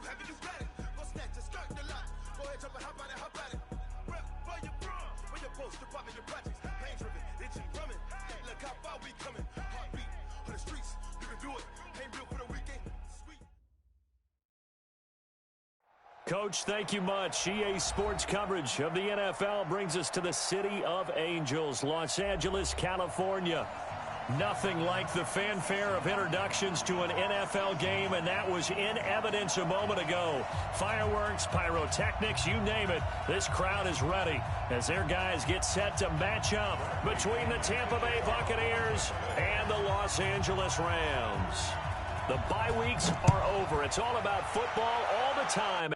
have it, you got it. Go snatch it, skirt the lot. Go ahead, jump and hop on it, hop on it. Rep for your bra, for your post, your pop and your projects. Pain driven, itchy, drumming. Look how far we coming. Heartbeat on the streets, you can do it. Ain't built for the weekend. Sweet. Coach, thank you much. EA Sports coverage of the NFL brings us to the City of Angels, Los Angeles, California. Nothing like the fanfare of introductions to an NFL game, and that was in evidence a moment ago. Fireworks, pyrotechnics, you name it. This crowd is ready as their guys get set to match up between the Tampa Bay Buccaneers and the Los Angeles Rams. The bye weeks are over. It's all about football all the time.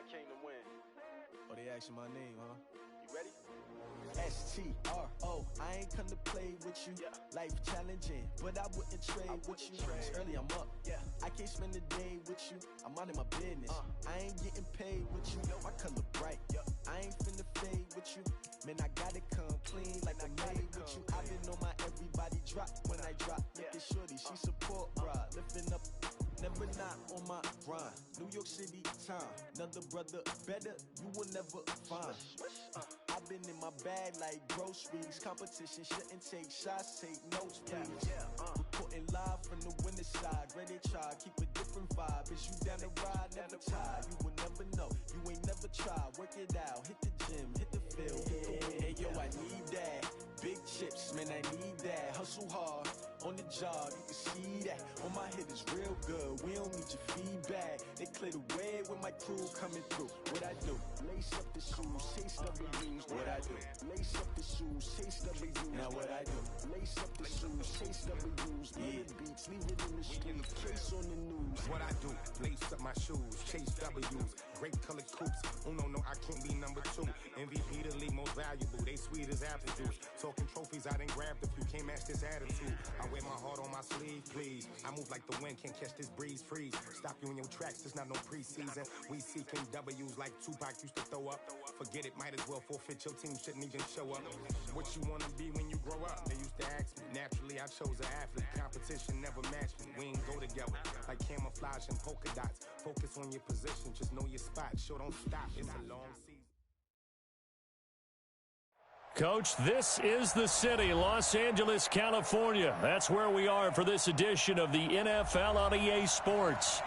Came to win. Oh, they asking my name, huh? You ready? S-T-R-O, I ain't come to play with you. Life challenging, but I wouldn't trade with you. It's early, I'm up. I can't spend the day with you. I'm out of my business. I ain't getting paid with you. My color bright. I ain't finna fade with you. Man, I gotta come clean like I made with you. I've been on my everybody drop when I drop. Look at shorty, she support, bruh. Lifting up. Never not on my grind. New York City time. Another brother better, you will never find. I've been in my bag like groceries. Competition shouldn't take shots, take notes, please. Reporting live from the winner side. Ready to try, keep a different vibe. Is you down the ride, never tired. You will never know, you ain't never tried. Work it out, hit the gym, hit the field, hit the win. Hey yo, I need that. Big chips, man, I need that. Hustle hard, on the job, you can see that. On my head is real good, we don't need your feedback. They clear the way with my crew coming through. What I do? Lace up the shoes, chase W's. What I do? Lace up the shoes, chase W's. Now what I do? Lace up the shoes, chase W's. Yeah, beats, leave it in the street, case on the news. What I do? Lace up my shoes, chase W's. Great colored coops. Oh no, I can't be number 2. MVP the league most valuable. They sweet as apple juice. Talking trophies, I done grabbed a few. Can't match this attitude. I wear my heart on my sleeve, please. I move like the wind, can't catch this breeze, freeze. Stop you in your tracks, it's not no preseason. We seeking W's like Tupac used to throw up. Forget it, might as well forfeit. Your team shouldn't even show up. What you wanna be when you grow up? They used to ask me. Naturally, I chose an athlete. Competition never matched me. We ain't go together like camouflage and polka dots. Focus on your position, just know your spot. Sure, don't stop. It's a long season. Coach, this is the city, Los Angeles, California. That's where we are for this edition of the NFL on EA Sports.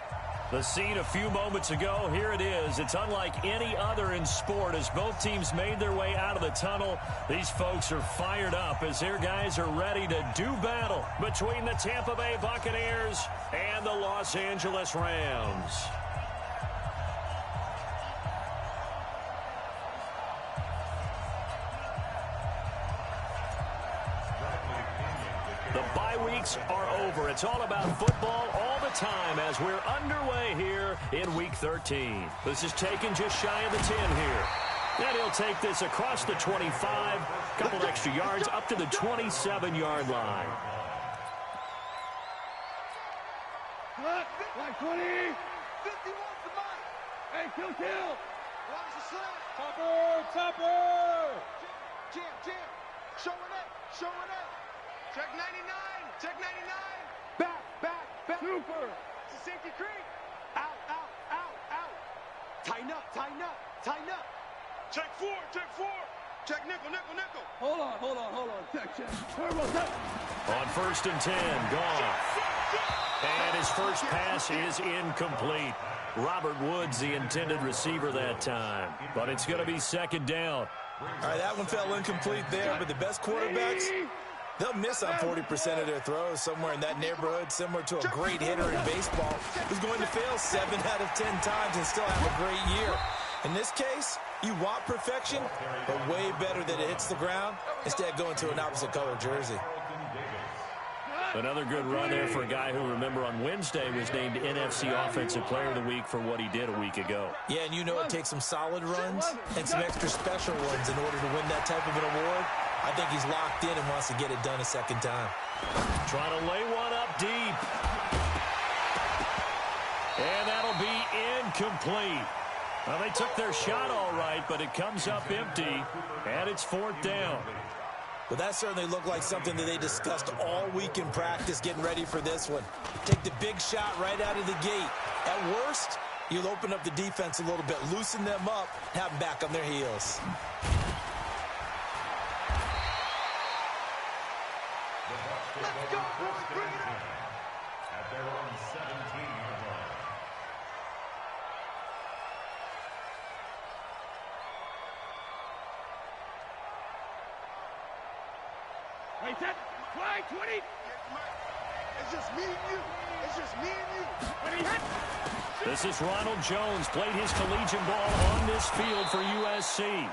The scene a few moments ago, here it is. It's unlike any other in sport as both teams made their way out of the tunnel. These folks are fired up as their guys are ready to do battle between the Tampa Bay Buccaneers and the Los Angeles Rams. The bye weeks are over. It's all about football all the time as we're underway here in Week 13. This is taken just shy of the 10 here. And he'll take this across the 25, couple extra yards up to the 27-yard line. Like 20. 50 wants the mic. Hey, kill. Watch the slap. Topper. Jam. Showing it. Check 99. Back. Super. It's a safety creep. Out. Tighten up. Check 4. Check nickel. Hold on. Check. Turbo check. On 1st and 10, gone. And his first pass is incomplete. Robert Woods, the intended receiver that time. But it's going to be 2nd down. All right, that one fell incomplete there, but the best quarterbacks, they'll miss on 40% of their throws, somewhere in that neighborhood, similar to a great hitter in baseball who's going to fail 7 out of 10 times and still have a great year. In this case, you want perfection, but way better that it hits the ground instead of going to an opposite color jersey. Another good run there for a guy who, remember, on Wednesday was named NFC Offensive Player of the Week for what he did a week ago. Yeah, and you know it takes some solid runs and some extra special ones in order to win that type of an award. I think he's locked in and wants to get it done a second time. Trying to lay one up deep. And incomplete. Well, they took their shot all right, but it comes up empty, and it's 4th down. Well, that certainly looked like something that they discussed all week in practice getting ready for this one. Take the big shot right out of the gate. At worst, you'll open up the defense a little bit, loosen them up, have them back on their heels. Let's go, boys. Bring it up. At their own 17-yard line. Wait, set. Fly, 20. It's just me and you. It's just me and you. When he hit. This is Ronald Jones, played his collegiate ball on this field for USC.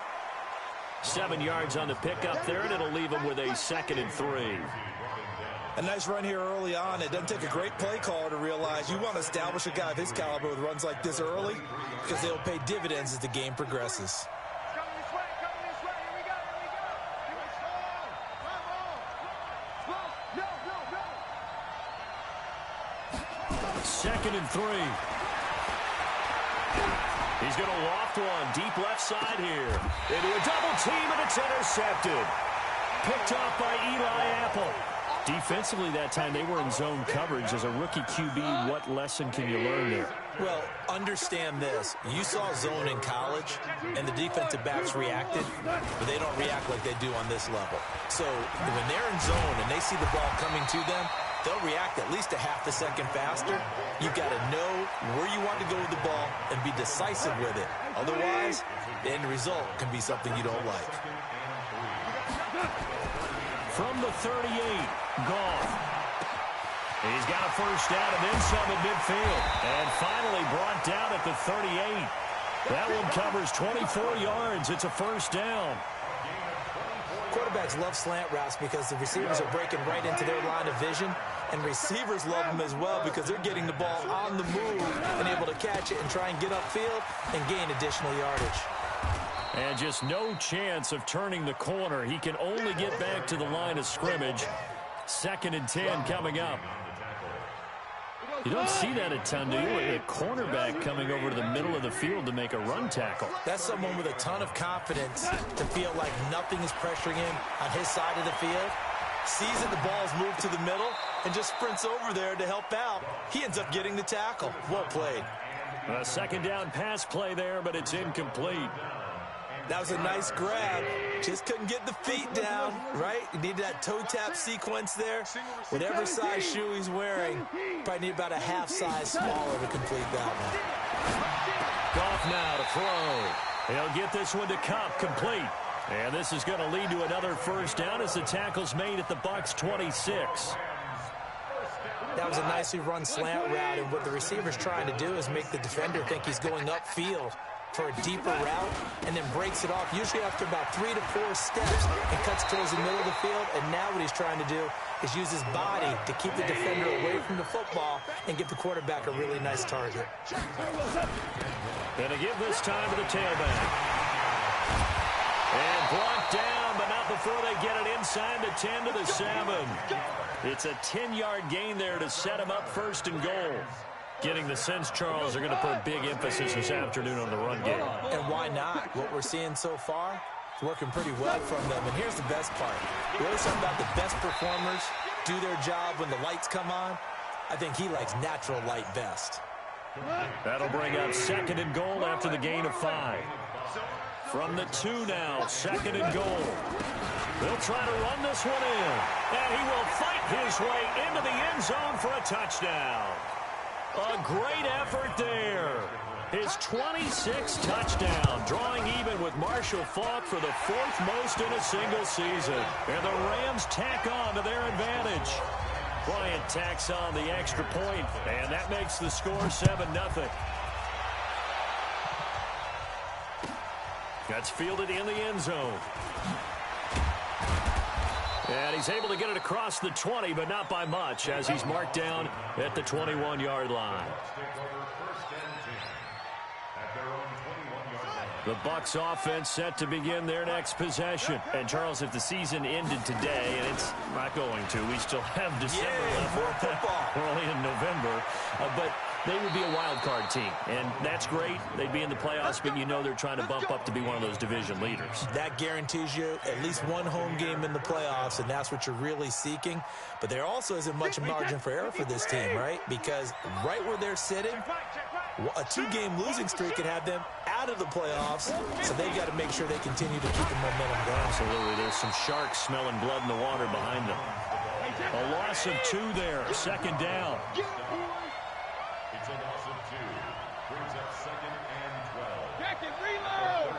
7 yards on the pickup there, and it'll leave him with a 2nd and 3. A nice run here early on. It doesn't take a great play caller to realize you want to establish a guy of his caliber with runs like this early because they'll pay dividends as the game progresses. Coming this way. Coming this way. Here we go. Here we go. Slow. No. 2nd and 3. He's going to loft one deep left side here. Into a double team, and it's intercepted. Picked off by Eli Apple. Defensively that time, they were in zone coverage. As a rookie QB, what lesson can you learn there? Well, understand this. You saw zone in college, and the defensive backs reacted, but they don't react like they do on this level. So when they're in zone and they see the ball coming to them, they'll react at least a half a second faster. You've got to know where you want to go with the ball and be decisive with it. Otherwise, the end result can be something you don't like. From the 38, Goff. He's got a first down and then some at midfield. And finally brought down at the 38. That one covers 24 yards. It's a first down. Quarterbacks love slant routes because the receivers are breaking right into their line of vision, and receivers love them as well because they're getting the ball on the move and able to catch it and try and get upfield and gain additional yardage. And just no chance of turning the corner. He can only get back to the line of scrimmage. 2nd and 10 coming up. You don't see that a ton, do you? A cornerback coming over to the middle of the field to make a run tackle. That's someone with a ton of confidence to feel like nothing is pressuring him on his side of the field. Sees that the ball's moved to the middle and just sprints over there to help out. He ends up getting the tackle. Well played. A 2nd down pass play there, but it's incomplete. That was a nice grab. Just couldn't get the feet down, right? You need that toe tap sequence there. Whatever size shoe he's wearing, probably need about a half size smaller to complete that one. Goff now to throw. He'll get this one to Cup, complete. And this is going to lead to another first down as the tackle's made at the Bucs 26. That was a nicely run slant route, and what the receiver's trying to do is make the defender think he's going upfield for a deeper route, and then breaks it off, usually after about 3 to 4 steps, and cuts towards the middle of the field. And now what he's trying to do is use his body to keep the defender away from the football and give the quarterback a really nice target. Going to give this time to the tailback. And blocked down, but not before they get it inside the 10 to the 7. It's a 10-yard gain there to set him up 1st and goal. Getting the sense, Charles, are going to put a big emphasis this afternoon on the run game. And why not? What we're seeing so far is working pretty well from them. And here's the best part. We always talk about the best performers do their job when the lights come on. I think he likes natural light best. That'll bring up 2nd and goal after the gain of 5. From the 2 now, 2nd and goal. They'll try to run this one in. And he will fight his way into the end zone for a touchdown. A great effort there. His 26th touchdown, drawing even with Marshall Faulk for the 4th most in a single season. And the Rams tack on to their advantage. Bryant tacks on the extra point, and that makes the score 7-0. That's fielded in the end zone. And he's able to get it across the 20, but not by much, as he's marked down at the 21-yard line. The Bucs offense set to begin their next possession. And, Charles, if the season ended today, and it's not going to, we still have December left. More football. We're only in November. But they would be a wild card team, and that's great. They'd be in the playoffs, but you know they're trying to bump up to be one of those division leaders. That guarantees you at least one home game in the playoffs, and that's what you're really seeking. But there also isn't much margin for error for this team, right? Because right where they're sitting, a 2-game losing streak could have them out of the playoffs, so they've got to make sure they continue to keep the momentum going. Absolutely. There's some sharks smelling blood in the water behind them. A loss of 2 there, second down. It's a loss of 2. Brings up 2nd and 12. Jack and reload.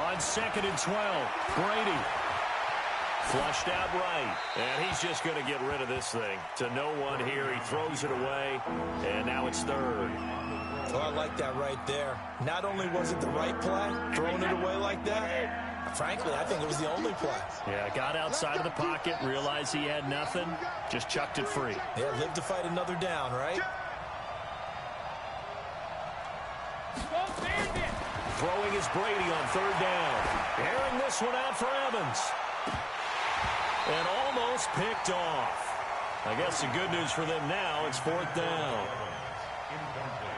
On 2nd and 12, Brady. Flushed out right, and he's just going to get rid of this thing. To no one here, he throws it away, and now it's 3rd. Well, I like that right there. Not only was it the right play, throwing it away like that, frankly, I think it was the only play. Yeah, got outside of the pocket, realized he had nothing, just chucked it free. Yeah, live to fight another down, right? Throwing is Brady on 3rd down. Airing this one out for Evans. And almost picked off. I guess the good news for them now, it's 4th down.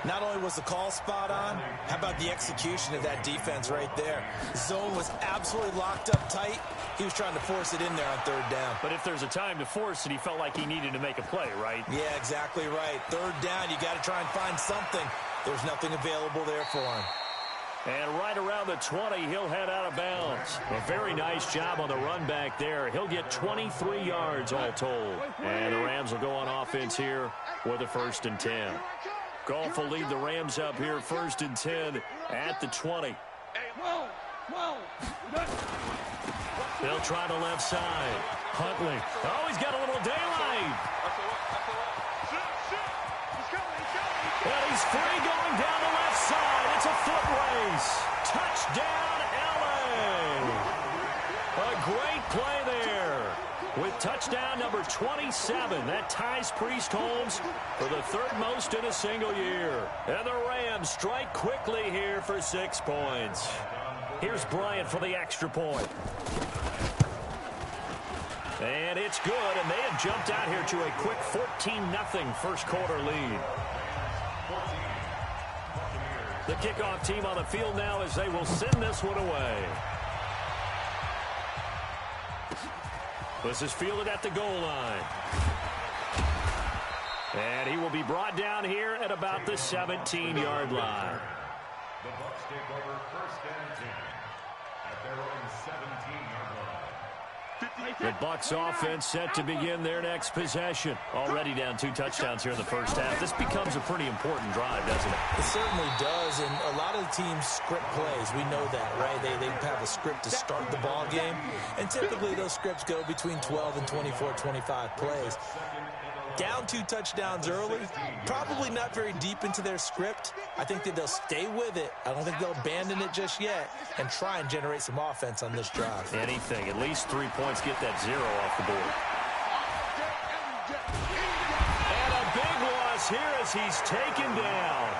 Not only was the call spot on, how about the execution of that defense right there? Zone was absolutely locked up tight. He was trying to force it in there on 3rd down. But if there's a time to force it, he felt like he needed to make a play, right? Yeah, exactly right. 3rd down, you got to try and find something. There's nothing available there for him. And right around the 20, he'll head out of bounds. A very nice job on the run back there. He'll get 23 yards all told. And the Rams will go on offense here with a 1st and 10. Goff will lead the Rams up here 1st and 10 at the 20. They'll try the left side. Huntley. Oh, he's got a little daylight. And he's free going down the left side. It's a foot race. Touchdown, LA. A great play there. With touchdown number 27, that ties Priest Holmes for the 3rd most in a single year. And the Rams strike quickly here for 6 points. Here's Bryant for the extra point. And it's good, and they have jumped out here to a quick 14-0 first quarter lead. The kickoff team on the field now as they will send this one away. This is fielded at the goal line. And he will be brought down here at about the 17-yard line. The Bucs take over 1st and 10 at their own 17-yard line. The Bucs offense set to begin their next possession. Already down 2 touchdowns here in the first half. This becomes a pretty important drive, doesn't it? It certainly does, and a lot of the teams script plays. We know that, right? They have a script to start the ball game, and typically those scripts go between 12 and 24, 25 plays. Down 2 touchdowns early, probably not very deep into their script. I think that they'll stay with it. I don't think they'll abandon it just yet and try and generate some offense on this drive. Anything, at least 3 points, get that 0 off the board. And a big loss here as he's taken down.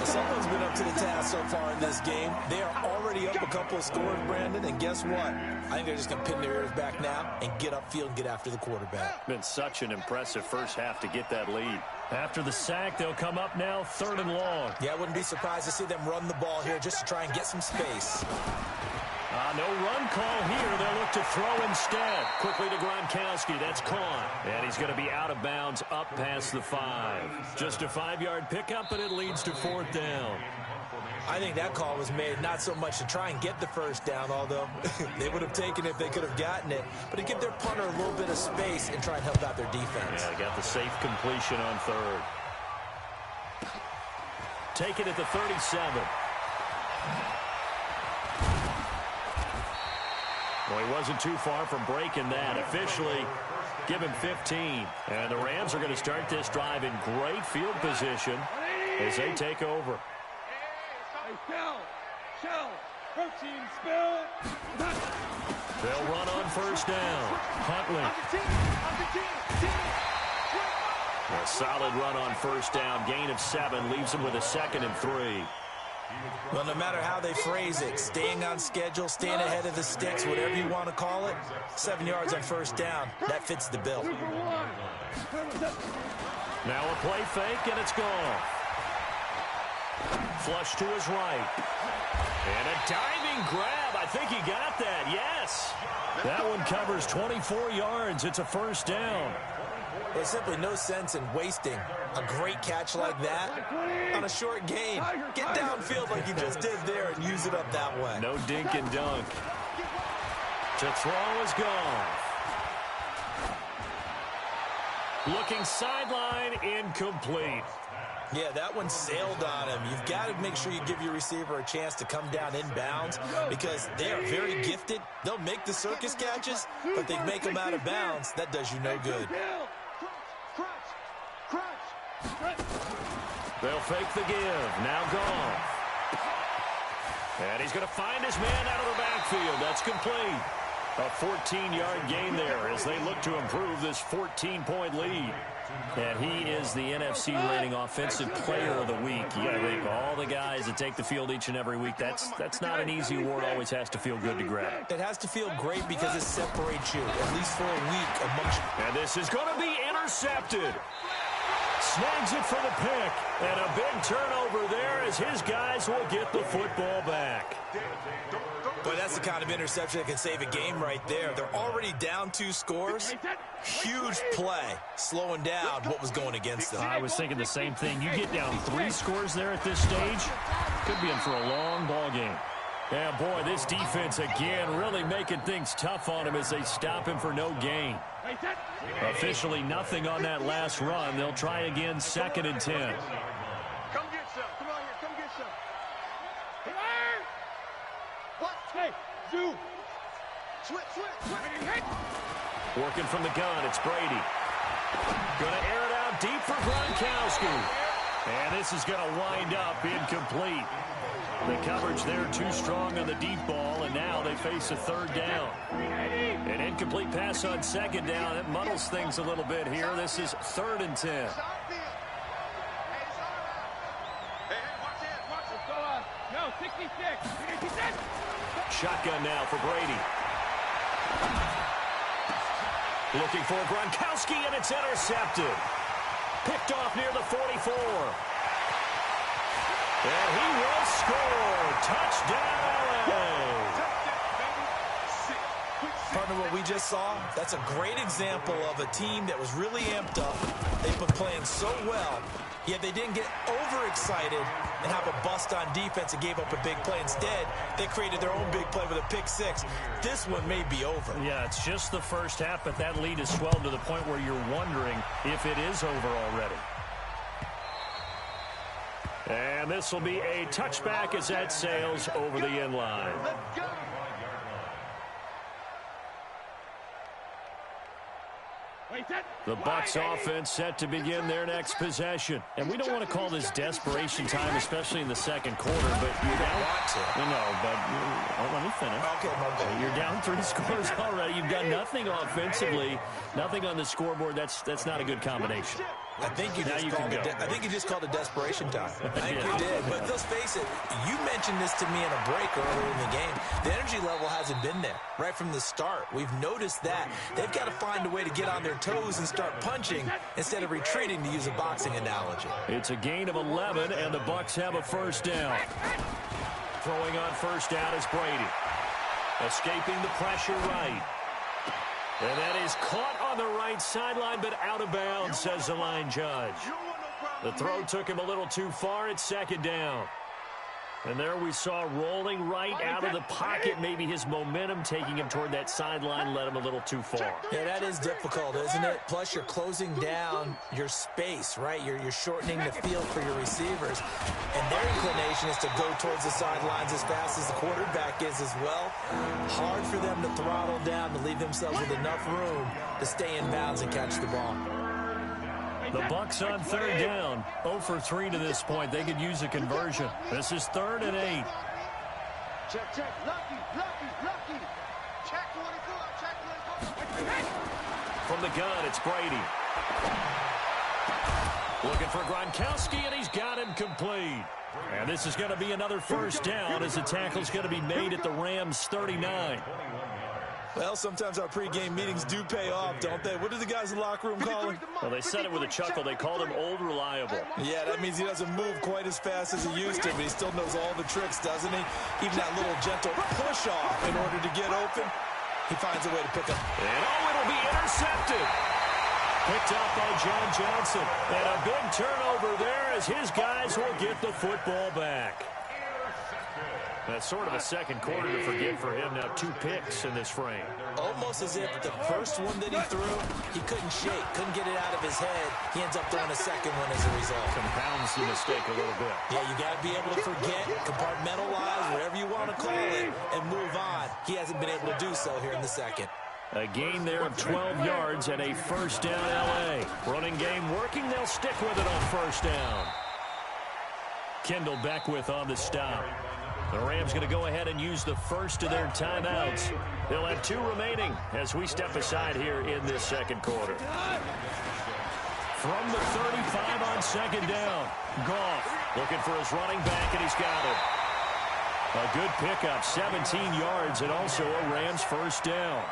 Someone's been up to the task so far in this game. They are already up a couple of scores, Brandon, and guess what? I think they're just going to pin their ears back now and get upfield and get after the quarterback. Been such an impressive first half to get that lead. After the sack, they'll come up now 3rd and long. Yeah, I wouldn't be surprised to see them run the ball here just to try and get some space. No run call here. They'll look to throw instead. Quickly to Gronkowski. That's caught. And he's going to be out of bounds up past the 5. Just a 5-yard pickup, but it leads to 4th down. I think that call was made not so much to try and get the 1st down, although they would have taken it if they could have gotten it, but to give their punter a little bit of space and try and help out their defense. Yeah, got the safe completion on 3rd. Take it at the 37. Well, he wasn't too far from breaking that. Officially, give him 15. And the Rams are going to start this drive in great field position as they take over. Protein spill. They'll run on 1st down. Huntley. A solid run on 1st down. Gain of 7 leaves him with a 2nd and 3. Well, no matter how they phrase it, staying on schedule, staying ahead of the sticks, whatever you want to call it, 7 yards on 1st down, that fits the bill. Now a play fake, and it's gone. Flush to his right. And a diving grab. I think he got that. Yes. That one covers 24 yards. It's a first down. There's simply no sense in wasting a great catch like that on a short gain. Get downfield like you just did there and use it up that way. No dink and dunk. To throw is gone. Looking sideline, incomplete. Yeah, that one sailed on him. You've got to make sure you give your receiver a chance to come down inbounds because they are very gifted. They'll make the circus catches, but they make them out of bounds. That does you no good. They'll fake the give. Now gone. And he's going to find his man out of the backfield. That's complete. A 14-yard gain there as they look to improve this 14-point lead. And he is the NFC rating offensive player of the week. You got to think all the guys that take the field each and every week, that's not an easy award. Always has to feel good to grab. It has to feel great because it separates you, at least for a week, amongst. And this is going to be intercepted. Snags it for the pick. And a big turnover there as his guys will get the football back. But that's the kind of interception that can save a game right there. They're already down 2 scores. Huge play, slowing down what was going against them. I was thinking the same thing. You get down 3 scores there at this stage, could be in for a long ball game. Yeah, boy, this defense again really making things tough on him as they stop him for no gain. Officially nothing on that last run. They'll try again, 2nd and 10. Come get some. Come on here. Come get some. What? Hey, Zoo. Switch. Working from the gun, it's Brady. Going to air it out deep for Gronkowski. And this is going to wind up incomplete. The coverage there too strong on the deep ball, and now they face a 3rd down. An incomplete pass on 2nd down. It muddles things a little bit here. This is 3rd and 10. No, 66. Shotgun now for Brady. Looking for Gronkowski, and it's intercepted. Picked off near the 44. And he will score. Touchdown, LA. Partner, what we just saw, that's a great example of a team that was really amped up. They've been playing so well, yet they didn't get overexcited and have a bust on defense and gave up a big play. Instead, they created their own big play with a pick 6. This one may be over. Yeah, it's just the first half, but that lead has swelled to the point where you're wondering if it is over already. And this will be a touchback as that sails over the end line. The Bucs offense set to begin their next possession. And we don't want to call this desperation time, especially in the 2nd quarter, but you're down. Let me finish. Okay. You're down 3 scores already. You've got nothing offensively, nothing on the scoreboard. That's not a good combination. I think you just called it desperation time. I think you did. But let's face it, you mentioned this to me in a break earlier in the game. The energy level hasn't been there right from the start. We've noticed that. They've got to find a way to get on their toes and start punching instead of retreating, to use a boxing analogy. It's a gain of 11, and the Bucs have a 1st down. Throwing on 1st down is Brady. Escaping the pressure right. And that is caught on the right sideline, but out of bounds, says the line judge. The throw took him a little too far. It's 2nd down. And there we saw rolling right out of the pocket. Maybe his momentum taking him toward that sideline led him a little too far. Yeah, that is difficult, isn't it? Plus, you're closing down your space, right? You're shortening the field for your receivers. And their inclination is to go towards the sidelines as fast as the quarterback is as well. Hard for them to throttle down, to leave themselves with enough room to stay in bounds and catch the ball. The Bucs on 3rd down. 0 for 3 to this point. They could use a conversion. This is 3rd and 8. Check. Lucky. Check 24. From the gun, it's Brady. Looking for Gronkowski, and he's got him complete. And this is going to be another 1st down as the tackle's going to be made at the Rams' 39. Well, sometimes our pregame meetings do pay off, don't they? What do the guys in the locker room call him? Well, they said it with a chuckle. They called him Old Reliable. Yeah, that means he doesn't move quite as fast as he used to, but he still knows all the tricks, doesn't he? Even that little gentle push-off in order to get open, he finds a way to pick up. And it'll be intercepted. Picked up by John Johnson. And a big turnover there as his guys will get the football back. That's sort of a second quarter to forget for him. Now 2 picks in this frame. Almost as if the first one that he threw, he couldn't shake, couldn't get it out of his head. He ends up throwing a second one as a result. Compounds the mistake a little bit. Yeah, you got to be able to forget, compartmentalize, whatever you want to call it, and move on. He hasn't been able to do so here in the second. A gain there of 12 yards and a first down L.A. Running game working. They'll stick with it on first down. Kendall Beckwith on the stop. The Rams going to go ahead and use the first of their timeouts. They'll have 2 remaining as we step aside here in this second quarter. From the 35 on second down, Goff looking for his running back, and he's got it. A good pickup, 17 yards, and also a Rams first down.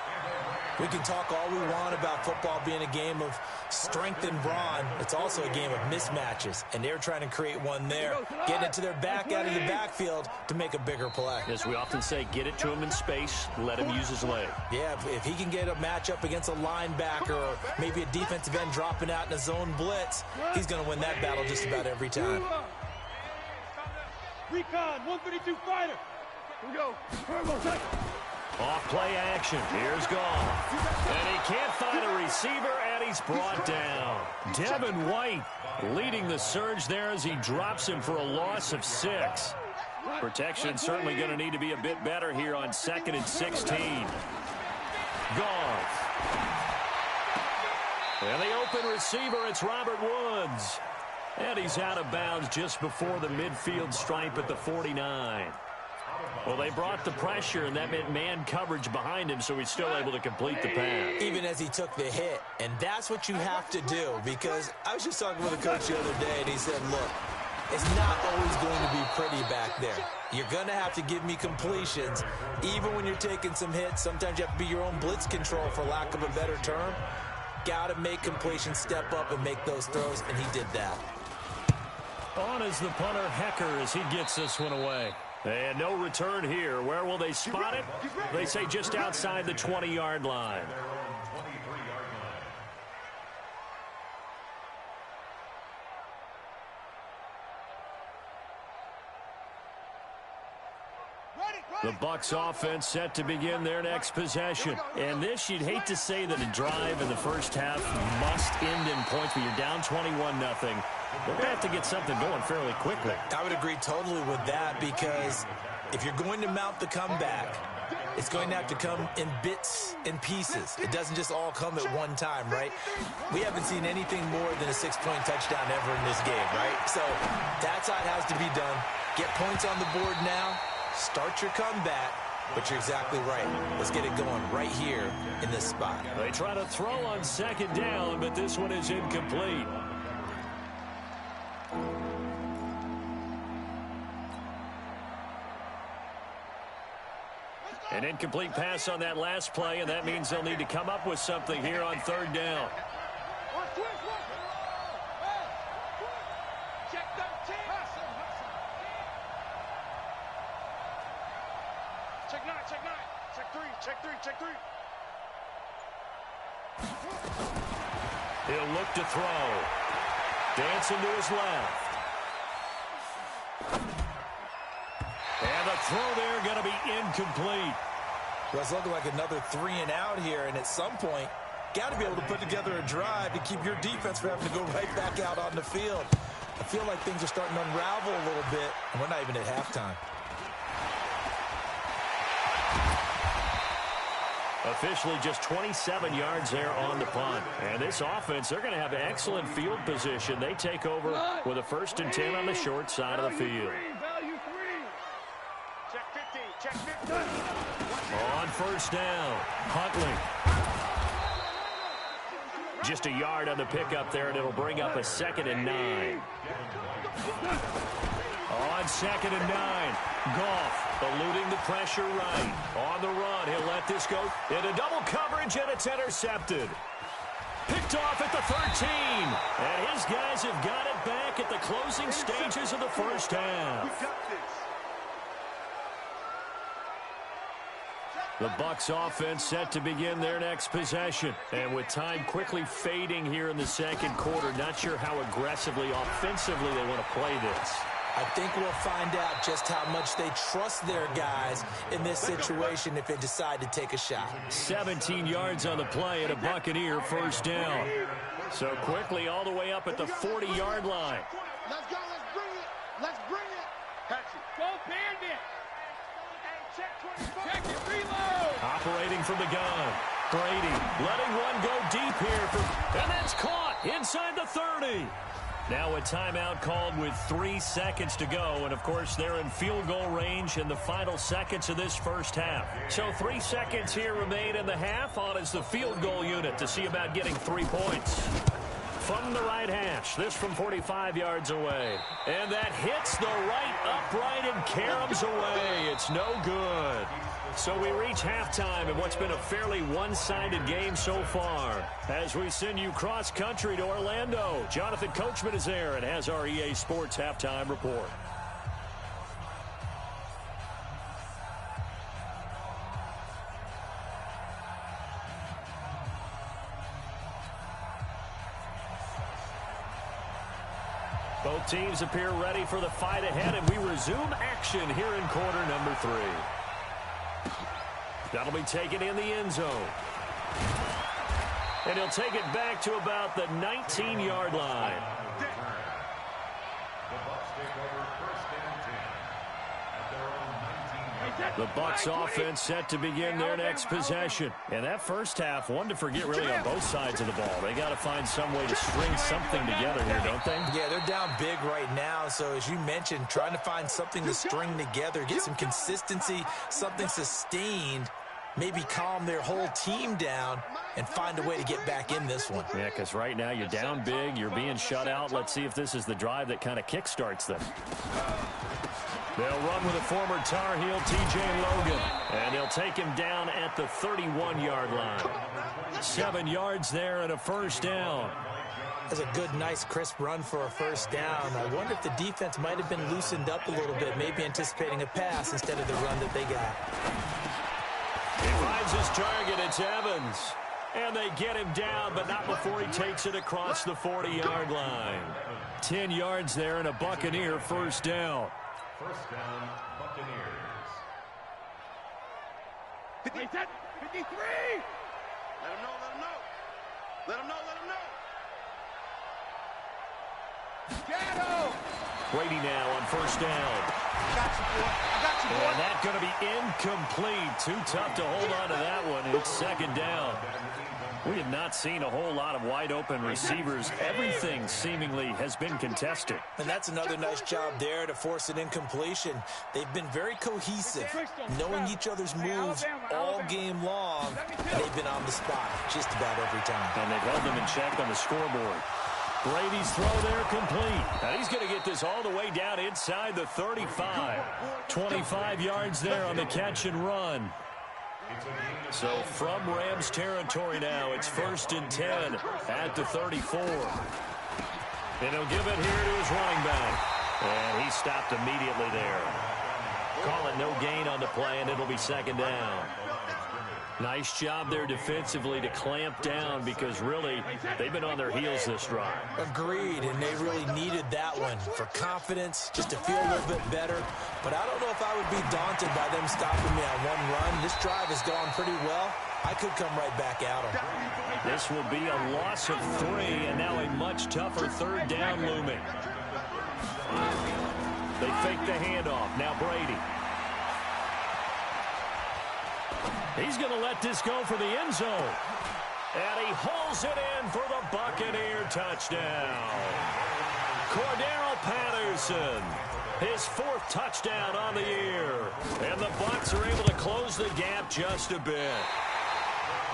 We can talk all we want about football being a game of strength and brawn. It's also a game of mismatches, and they're trying to create one there, getting it to their back out of the backfield to make a bigger play. As we often say, get it to him in space, let him use his leg. Yeah, if he can get a matchup against a linebacker or maybe a defensive end dropping out in a zone blitz, he's going to win that battle just about every time. Recon, 132 fighter. Here we go. Off play action. Here's Goff. And he can't find a receiver, and he's brought down. Devin White leading the surge there as he drops him for a loss of 6. Protection certainly going to need to be a bit better here on 2nd and 16. Goff. And the open receiver, it's Robert Woods. And he's out of bounds just before the midfield stripe at the 49. Well, they brought the pressure, and that meant man coverage behind him, so he's still able to complete the pass. Even as he took the hit, and that's what you have to do, because I was just talking with a coach the other day, and he said, look, it's not always going to be pretty back there. You're going to have to give me completions, even when you're taking some hits. Sometimes you have to be your own blitz control, for lack of a better term. Got to make completions, step up, and make those throws, and he did that. On is the punter, Hecker, as he gets this one away. And no return here. Where will they spot it? They say just outside the 20-yard line. The Bucs offense set to begin their next possession. And this, you'd hate to say that a drive in the first half must end in points, but you're down 21-0. They're going to have to get something going fairly quickly. I would agree totally with that, because if you're going to mount the comeback, it's going to have to come in bits and pieces. It doesn't just all come at one time, right? We haven't seen anything more than a 6-point touchdown ever in this game, right? So that's how it has to be done. Get points on the board now. Start your comeback. But you're exactly right. Let's get it going right here in this spot. They try to throw on second down, but this one is incomplete. An incomplete pass on that last play, and that means they'll need to come up with something here on third down. Check three. He'll look to throw. Dancing to his left. And the throw there going to be incomplete. Well, it's looking like another 3 and out here, and at some point, got to be able to put together a drive to keep your defense from having to go right back out on the field. I feel like things are starting to unravel a little bit, and we're not even at halftime. Officially just 27 yards there on the punt. And this offense, they're going to have excellent field position. They take over with a 1st and 10 on the short side of the field. Check 15. Check 15. On first down, Huntley. just a yard on the pickup there, and it'll bring up a 2nd and 9. On 2nd and 9, Goff eluding the pressure right. On the run, he'll let this go into double coverage, and it's intercepted. Picked off at the 13. And his guys have got it back at the closing stages of the first half. The Bucs offense set to begin their next possession. And with time quickly fading here in the second quarter, not sure how aggressively, offensively they want to play this. I think we'll find out just how much they trust their guys in this situation if they decide to take a shot. 17 yards on the play and a Buccaneer first down. So quickly all the way up at the 40-yard line. Let's go. Let's bring it. Let's bring it. Catch it. Go Bandit. Check it. Reload. Operating from the gun. Brady letting one go deep here. And that's caught inside the 30. Now a timeout called with 3 seconds to go. And, of course, they're in field goal range in the final seconds of this first half. So 3 seconds here remain in the half. On is the field goal unit to see about getting 3 points. From the right hash, this from 45 yards away. And that hits the right upright and caroms away. It's no good. So we reach halftime in what's been a fairly one-sided game so far. As we send you cross-country to Orlando, Jonathan Coachman is there and has our EA Sports Halftime Report. Both teams appear ready for the fight ahead, and we resume action here in quarter number 3. That'll be taken in the end zone. And he'll take it back to about the 19-yard line. The Bucs offense set to begin their next possession. And that first half, one to forget really on both sides of the ball. They got to find some way to string something together here, don't they? Yeah, they're down big right now. So as you mentioned, trying to find something to string together, get some consistency, something sustained, maybe calm their whole team down and find a way to get back in this one. Yeah, because right now you're down big, you're being shut out. Let's see if this is the drive that kind of kickstarts them. They'll run with a former Tar Heel, T.J. Logan, and they'll take him down at the 31-yard line. 7 yards there and a first down. That's a good, nice, crisp run for a first down. I wonder if the defense might have been loosened up a little bit, maybe anticipating a pass instead of the run that they got. He finds his target. It's Evans. And they get him down, but not before he takes it across the 40-yard line. 10 yards there and a Buccaneer first down. First down, Buccaneers. 53. Let him know, let him know. Let him know, let him know. Shadow. Brady now on first down. I got you, boy. I got you, boy. And that's going to be incomplete. Too tough to hold on to that one. It's second down. We have not seen a whole lot of wide-open receivers. Everything seemingly has been contested. And that's another nice job there to force an incompletion. They've been very cohesive, knowing each other's moves all game long, and they've been on the spot just about every time. And they've held them in check on the scoreboard. Brady's throw there complete. And he's going to get this all the way down inside the 35. 25 yards there on the catch and run. So from Rams territory now, it's 1st and 10 at the 34. And he'll give it here to his running back. And he stopped immediately there. Call it no gain on the play, and it'll be second down. Nice job there defensively to clamp down because really they've been on their heels this drive. Agreed, and they really needed that one for confidence, just to feel a little bit better. But I don't know if I would be daunted by them stopping me on one run. This drive has gone pretty well. I could come right back at them. This will be a loss of 3, and now a much tougher third down looming. They fake the handoff. Now Brady. He's going to let this go for the end zone. And he hauls it in for the Buccaneer touchdown. Cordero Patterson, his 4th touchdown on the year. And the Bucs are able to close the gap just a bit.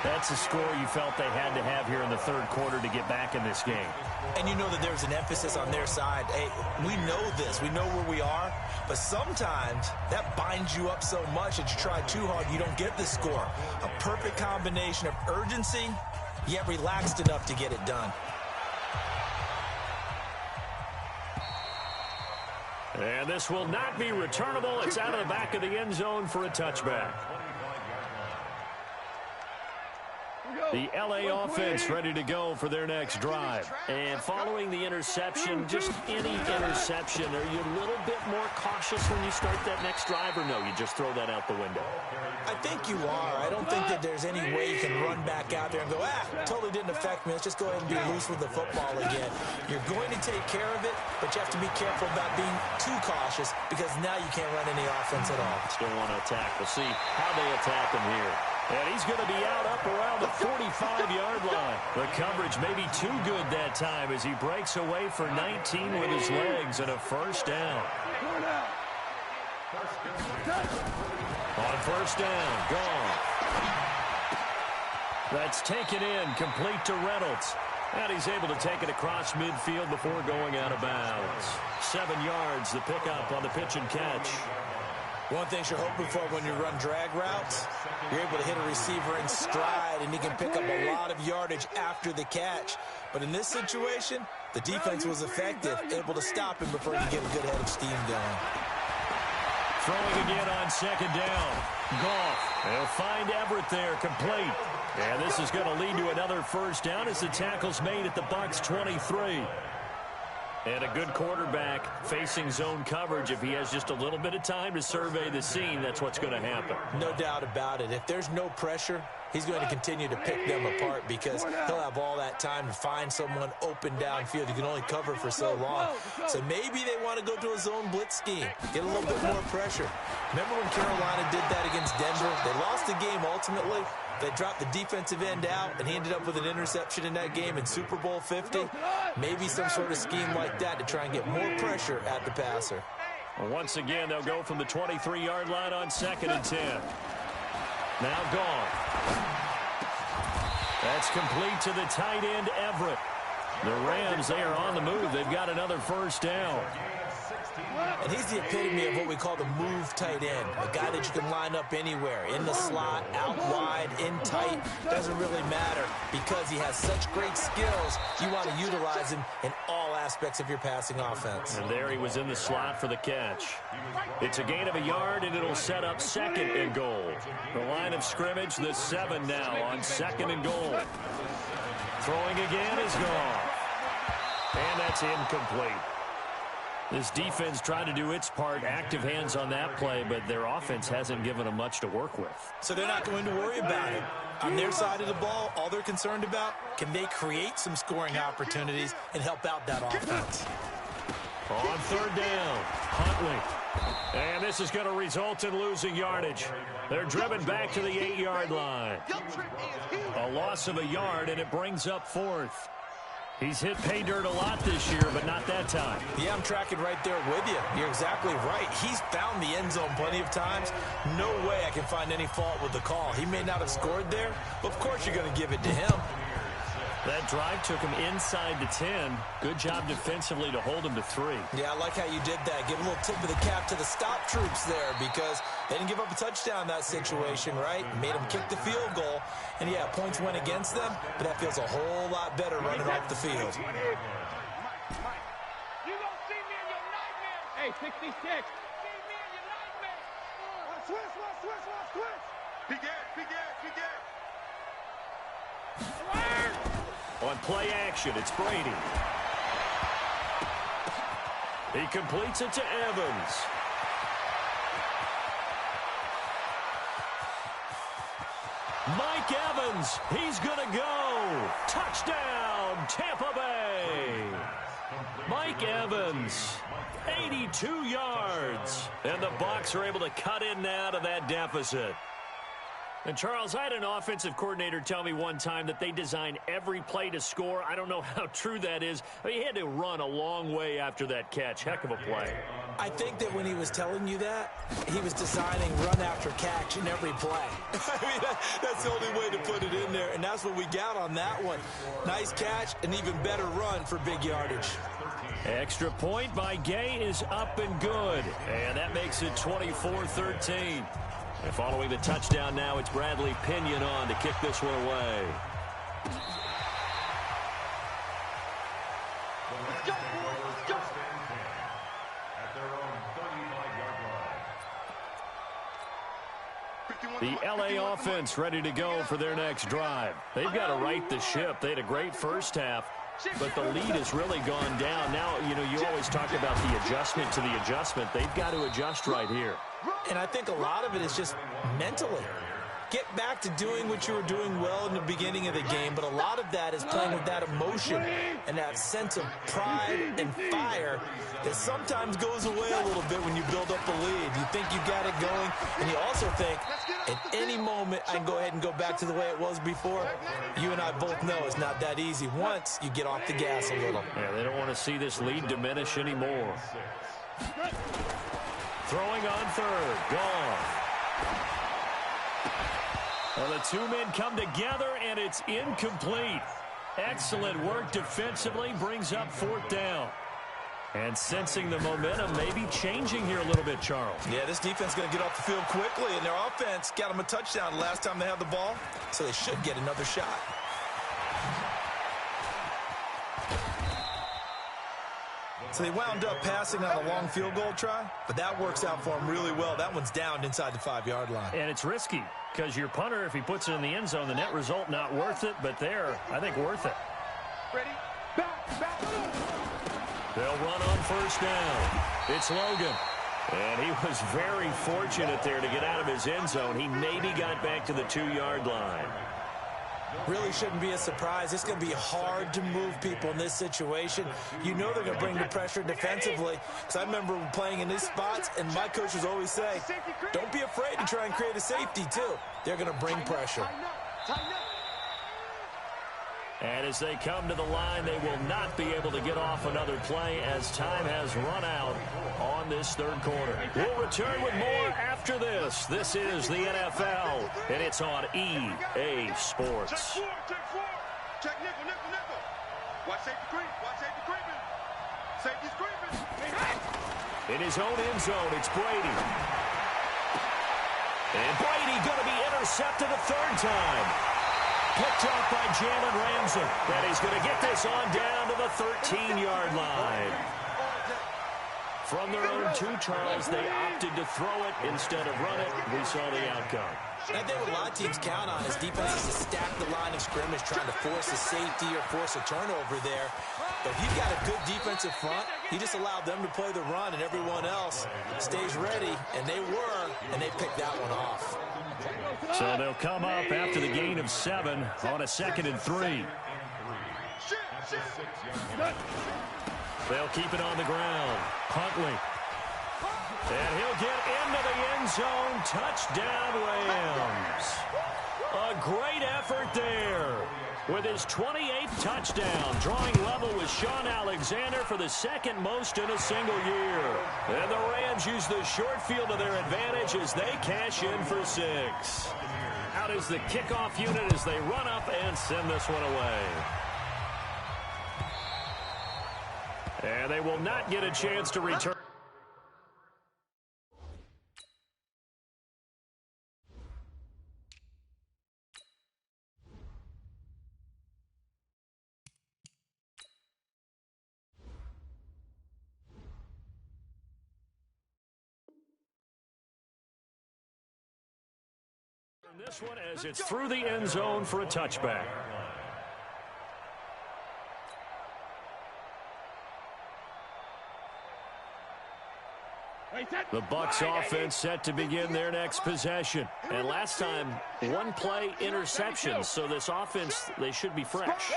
That's a score you felt they had to have here in the third quarter to get back in this game. And you know that there's an emphasis on their side. Hey, we know this. We know where we are. But sometimes that binds you up so much that you try too hard, you don't get the score. A perfect combination of urgency, yet relaxed enough to get it done. And this will not be returnable. It's out of the back of the end zone for a touchback. The LA offense ready to go for their next drive. And following the interception, just any interception, are you a little bit more cautious when you start that next drive, or no, you just throw that out the window? I think you are. I don't think that there's any way you can run back out there and go, totally didn't affect me. Let's just go ahead and be loose with the football again. You're going to take care of it, but you have to be careful about being too cautious because now you can't run any offense at all. Still want to attack. We'll see how they attack him here. And he's going to be out up around the 45-yard line. The coverage may be too good that time as he breaks away for 19 with his legs and a first down. On first down, gone. That's taken in, complete to Reynolds. And he's able to take it across midfield before going out of bounds. 7 yards, the pickup on the pitch and catch. One thing you're hoping for when you run drag routes, you're able to hit a receiver in stride, and he can pick up a lot of yardage after the catch. But in this situation, the defense was effective, able to stop him before he could get a good head of steam going. Throwing again on second down. Goff. They'll find Everett there, complete. And this is going to lead to another first down as the tackle's made at the Bucs 23. And a good quarterback facing zone coverage. If he has just a little bit of time to survey the scene, that's what's going to happen. No doubt about it. If there's no pressure, he's going to continue to pick them apart because he'll have all that time to find someone open downfield. You can only cover for so long. So maybe they want to go to a zone blitz scheme, get a little bit more pressure. Remember when Carolina did that against Denver? They lost the game ultimately. They dropped the defensive end out, and he ended up with an interception in that game in Super Bowl 50. Maybe some sort of scheme like that to try and get more pressure at the passer. Well, once again, they'll go from the 23-yard line on 2nd and 10. Now gone. That's complete to the tight end, Everett. The Rams, they are on the move. They've got another first down. And he's the epitome of what we call the move tight end, a guy that you can line up anywhere, in the slot, out wide, in tight, doesn't really matter because he has such great skills. You want to utilize him in all aspects of your passing offense. And there he was in the slot for the catch. It's a gain of a yard, and it'll set up 2nd and goal. The line of scrimmage, the 7 now on 2nd and goal. Throwing again is gone. And that's incomplete. This defense tried to do its part, active hands on that play, but their offense hasn't given them much to work with. So they're not going to worry about it. On their side of the ball, all they're concerned about, can they create some scoring opportunities and help out that offense? On 3rd down, Huntley. And this is going to result in losing yardage. They're driven back to the 8-yard line. A loss of a yard, and it brings up 4th. He's hit pay dirt a lot this year, but not that time. Yeah, I'm tracking right there with you. You're exactly right. He's found the end zone plenty of times. No way I can find any fault with the call. He may not have scored there, but of course you're going to give it to him. That drive took him inside the 10. Good job defensively to hold him to 3. Yeah, I like how you did that. Give a little tip of the cap to the stop troops there because they didn't give up a touchdown in that situation, right? Made them kick the field goal. And, yeah, points went against them, but that feels a whole lot better running off the field. You gonna see me in your nightmare. Hey, 66. See me in your nightmare. Switch. Big ass. On play action, it's Brady. He completes it to Evans. Mike Evans, he's going to go. Touchdown, Tampa Bay. Mike Evans, 82 yards. And the Bucs are able to cut in now to that deficit. And, Charles, I had an offensive coordinator tell me one time that they design every play to score. I don't know how true that is. I mean, he had to run a long way after that catch. Heck of a play. I think that when he was telling you that, he was designing run after catch in every play. I mean, that's the only way to put it in there, and that's what we got on that one. Nice catch, an even better run for big yardage. Extra point by Gay is up and good, and that makes it 24-13. And following the touchdown now, it's Bradley Pinion on to kick this one away. The LA offense ready to go for their next drive. They've got to right the ship. They had a great first half, but the lead has really gone down. Now, you always talk about the adjustment to the adjustment. They've got to adjust right here. And I think a lot of it is just mentally. Get back to doing what you were doing well in the beginning of the game, but a lot of that is playing with that emotion and that sense of pride and fire that sometimes goes away a little bit when you build up a lead. You think you got it going, and you also think at any moment I can go ahead and go back to the way it was before. You and I both know it's not that easy once you get off the gas a little. Yeah, they don't want to see this lead diminish anymore. Throwing on third. Gone. Well, the two men come together, and it's incomplete. Excellent work defensively, brings up fourth down. And sensing the momentum may be changing here a little bit, Charles. Yeah, this defense is going to get off the field quickly, and their offense got them a touchdown the last time they had the ball, so they should get another shot. So they wound up passing on a long field goal try, but that works out for them really well. That one's down inside the 5-yard line. And it's risky because your punter, if he puts it in the end zone, the net result not worth it, but there, I think worth it. Ready? Back. They'll run on first down. It's Logan. And he was very fortunate there to get out of his end zone. He maybe got back to the 2-yard line. Really shouldn't be a surprise. It's going to be hard to move people in this situation. You know they're going to bring the pressure defensively. Because I remember playing in these spots, and my coaches always say, don't be afraid to try and create a safety, too. They're going to bring pressure. And as they come to the line, they will not be able to get off another play as time has run out on this third quarter. We'll return with more after this. This is the NFL, and it's on EA Sports. Check nickel. Watch safety creeping. Safety's creeping. In his own end zone, it's Brady. And Brady going to be intercepted a third time. Picked up by Jalen Ramsey. And he's going to get this on down to the 13-yard line. From their own 2, Charles, they opted to throw it instead of run it. We saw the outcome. And I think what a lot of teams count on is defenses to stack the line of scrimmage, trying to force a safety or force a turnover there. But if you've got a good defensive front, you just allow them to play the run, and everyone else stays ready, and they were, and they picked that one off. So they'll come up after the gain of 7 on a 2nd and 3. They'll keep it on the ground. Huntley. And he'll get into the end zone. Touchdown, Rams. A great effort there. With his 28th touchdown, drawing level with Sean Alexander for the 2nd most in a single year. And the Rams use the short field to their advantage as they cash in for 6. Out is the kickoff unit as they run up and send this one away. And they will not get a chance to return. This one as it's through the end zone for a touchback. The Bucs offense set to begin their next possession. And last time, 1 play interception. So this offense, they should be fresh.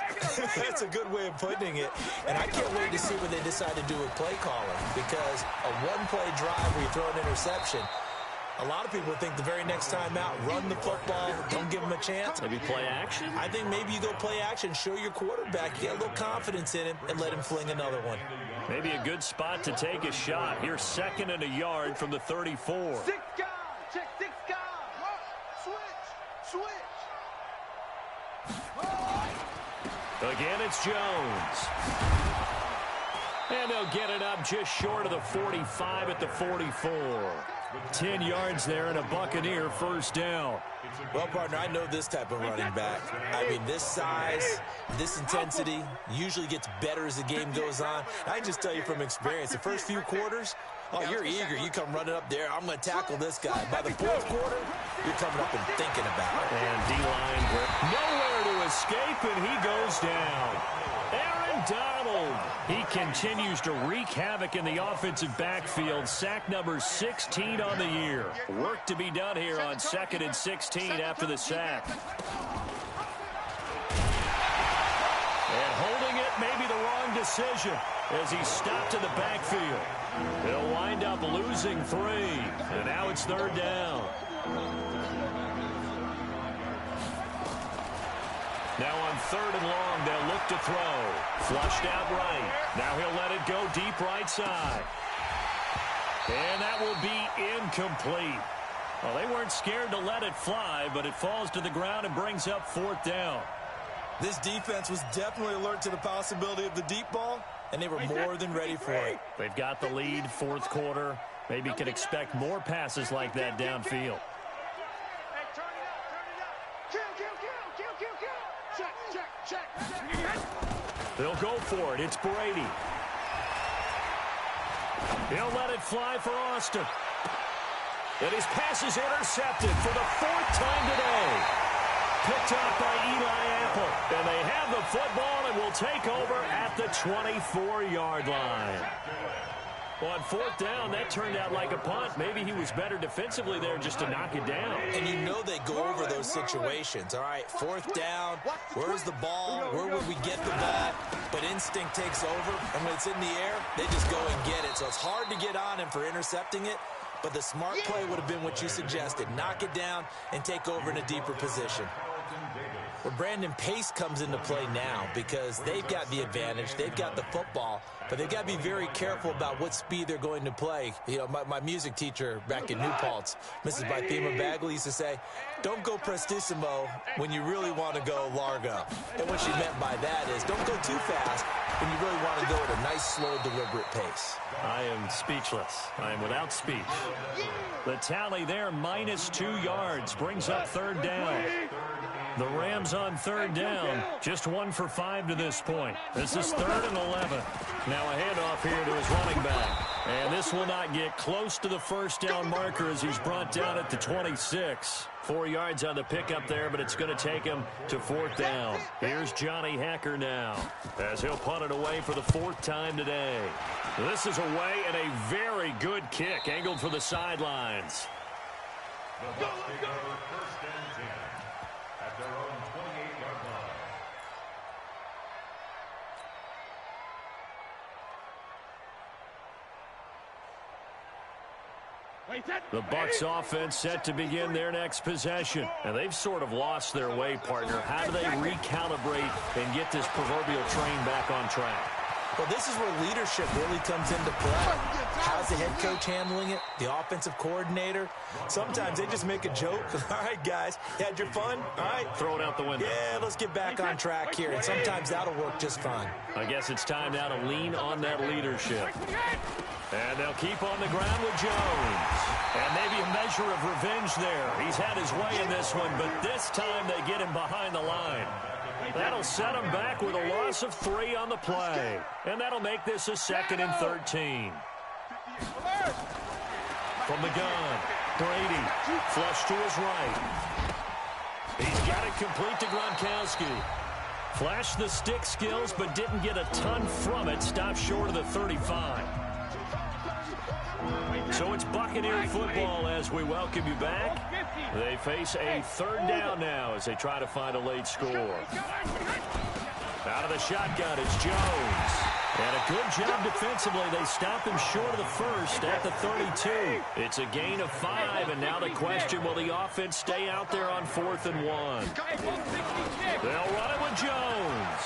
That's a good way of putting it. And I can't wait to see what they decide to do with play calling. Because a 1-play drive where you throw an interception, A lot of people think the very next time out, run the football, don't give him a chance. Maybe play action? I think maybe you go play action, show your quarterback, you get a little confidence in him, and let him fling another one. Maybe a good spot to take a shot. Here's 2nd and a yard from the 34. 6 guys. Check 6 guys. Switch. Again, it's Jones. And they'll get it up just short of the 45 at the 44. 10 yards there and a Buccaneer first down. Well, partner, I know this type of running back. I mean, this size, this intensity usually gets better as the game goes on. I can just tell you from experience, the first few quarters, oh, you're eager. You come running up there, I'm going to tackle this guy. By the 4th quarter, you're coming up and thinking about it. And D-line nowhere to escape, and he goes down. Aaron Donald. He continues to wreak havoc in the offensive backfield. Sack number 16 on the year. Work to be done here on 2nd and 16 after the sack. And holding it may be the wrong decision as he's stopped in the backfield. He'll wind up losing 3. And now it's 3rd down. Now on 3rd and long, they'll look to throw. Flushed out right. Now he'll let it go deep right side. And that will be incomplete. Well, they weren't scared to let it fly, but it falls to the ground and brings up 4th down. This defense was definitely alert to the possibility of the deep ball, and they were more than ready for it. They've got the lead, 4th quarter. Maybe can expect more passes like that downfield. They'll go for it. It's Brady. He'll let it fly for Austin. And his pass is intercepted for the 4th time today. Picked up by Eli Apple. And they have the football and will take over at the 24-yard line. Well, on 4th down, that turned out like a punt. Maybe he was better defensively there just to knock it down. And you know they go over those situations. All right, 4th down, where's the ball? Where would we get the ball? But instinct takes over, and when it's in the air, they just go and get it. So it's hard to get on him for intercepting it, but the smart play would have been what you suggested. Knock it down and take over in a deeper position. Well, Brandon, pace comes into play now because they've got the advantage. They've got the football, but they've got to be very careful about what speed they're going to play. You know, my music teacher back in New Paltz, Mrs. Bythema Bagley, used to say, don't go prestissimo when you really want to go largo. And what she meant by that is don't go too fast when you really want to go at a nice, slow, deliberate pace. I am speechless. I am without speech. The tally there, -2 yards, brings up 3rd down. The Rams on 3rd down, just 1 for 5 to this point. This is 3rd and 11. Now a handoff here to his running back. And this will not get close to the 1st down marker as he's brought down at the 26. 4 yards on the pickup there, but it's going to take him to 4th down. Here's Johnny Hacker now as he'll punt it away for the 4th time today. This is away and a very good kick angled for the sidelines. The Bucs take over 1st and 10 at their own 28-yard line. The Bucs offense set to begin their next possession. And they've sort of lost their way, partner. How do they recalibrate and get this proverbial train back on track? Well, this is where leadership really comes into play. How's the head coach handling it? The offensive coordinator? Sometimes they just make a joke. All right, guys, you had your fun? All right. Throw it out the window. Yeah, let's get back on track here. And sometimes that'll work just fine. I guess it's time now to lean on that leadership. And they'll keep on the ground with Jones. And maybe a measure of revenge there. He's had his way in this one, but this time they get him behind the line. That'll set him back with a loss of 3 on the play. And that'll make this a 2nd and 13. From the gun, Brady, flush to his right. He's got it complete to Gronkowski. Flashed the stick skills, but didn't get a ton from it. Stopped short of the 35. So it's Buccaneer football as we welcome you back. They face a 3rd down now as they try to find a late score. Out of the shotgun, it's Jones. And a Good job defensively. They stop him short of the first at the 32. It's a gain of 5, and now the question, will the offense stay out there on 4th and 1? They'll run it with Jones.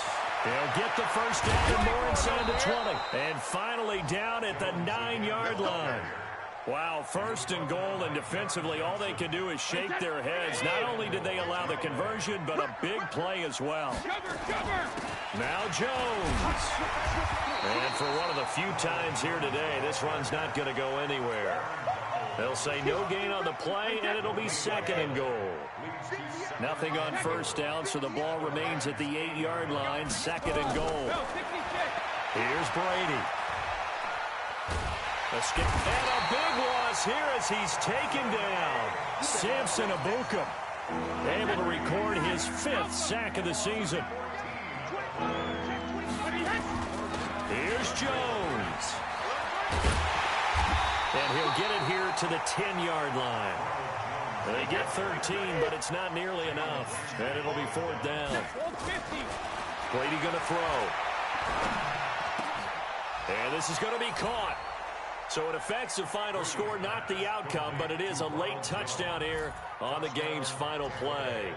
He'll get the first down and more inside the 20. And finally down at the 9-yard line. Wow, 1st and goal, and defensively all they can do is shake their heads. Not only did they allow the conversion, but a big play as well. Now Jones. And for one of the few times here today, this run's not going to go anywhere. They'll say no gain on the play, and it'll be 2nd and goal. Nothing on first down, so the ball remains at the 8-yard line, 2nd and goal. Here's Brady. And a big loss here as he's taken down. Samson Abuka able to record his 5th sack of the season. Here's Jones. And he'll get it here to the 10-yard line. They get 13, but it's not nearly enough. And it'll be 4th down. Brady going to throw. And this is going to be caught. So it affects the final score, not the outcome, but it is a late touchdown here on the game's final play.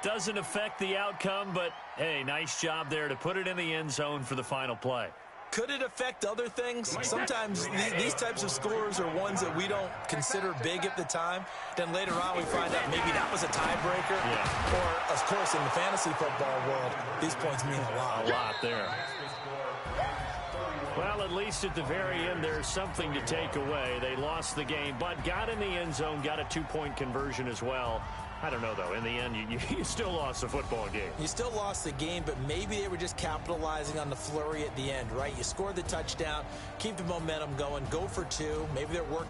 Doesn't affect the outcome, but, hey, nice job there to put it in the end zone for the final play. Could it affect other things? Sometimes these types of scores are ones that we don't consider big at the time. Then later on we find out maybe that was a tiebreaker. Yeah. Or, of course, in the fantasy football world, these points mean a lot. A lot there. Well, at least at the very end, there's something to take away. They lost the game, but got in the end zone, got a 2-point conversion as well. I don't know, though. In the end, you still lost the football game. You still lost the game, but maybe they were just capitalizing on the flurry at the end, right? You scored the touchdown, keep the momentum going, go for 2. Maybe they're working.